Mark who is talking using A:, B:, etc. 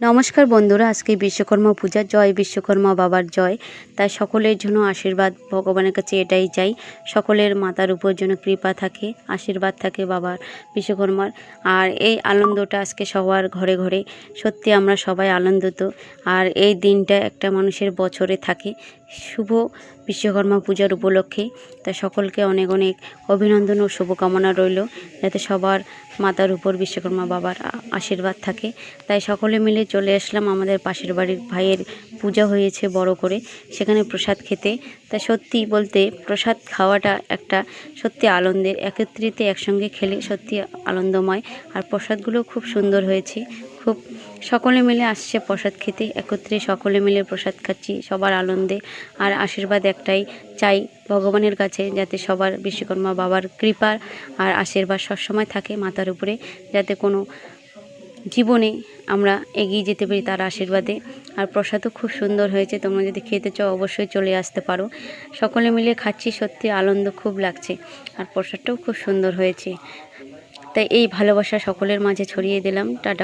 A: নমস্কার বন্ধুরা, আজকে বিশ্বকর্মা পূজা। জয় বিশ্বকর্মা বাবার জয়। তাই সকলের জন্য আশীর্বাদ, ভগবানের কাছে এটাই চাই সকলের মাথার উপর যেন কৃপা থাকে, আশীর্বাদ থাকে বাবার বিশ্বকর্মার। আর এই আনন্দটা আজকে সবার ঘরে ঘরে, সত্যি আমরা সবাই আনন্দিত। আর এই দিনটা একটা মানুষের বছরে থাকে, শুভ বিশ্বকর্মা পূজার উপলক্ষে। তাই সকলকে অনেক অনেক অভিনন্দন ও শুভকামনা রইল, যাতে সবার মাথার উপর বিশ্বকর্মা বাবার আশীর্বাদ থাকে। তাই সকলে মিলে চলে আসলাম আমাদের পাশের বাড়ির ভাইয়ের পূজা হয়েছে বড় করে, সেখানে প্রসাদ খেতে। তাই সত্যি বলতে প্রসাদ খাওয়াটা একটা সত্যি আনন্দের, একত্রিত একসঙ্গে খেলে সত্যি আনন্দময়। আর প্রসাদগুলো খুব সুন্দর হয়েছে, খুব সকলে মিলে আসছে প্রসাদ খেতে, একত্রে সকলে মিলে প্রসাদ খাচ্ছি সবার আনন্দে। আর আশীর্বাদ একটাই চাই ভগবানের কাছে, যাতে সবার বিশ্বকর্মা বাবার কৃপা আর আশীর্বাদ সবসময় থাকে মাথার উপরে, যাতে কোনো জীবনে আমরা এগিয়ে যেতে পারি তার আশীর্বাদে। আর প্রসাদও খুব সুন্দর হয়েছে, তোমরা যদি খেতে চাও অবশ্যই চলে আসতে পারো। সকলে মিলে খাচ্ছি, সত্যি আনন্দ খুব লাগছে। আর প্রসাদটাও খুব সুন্দর হয়েছে। তাই এই ভালোবাসা সকলের মাঝে ছড়িয়ে দিলাম। টাটা।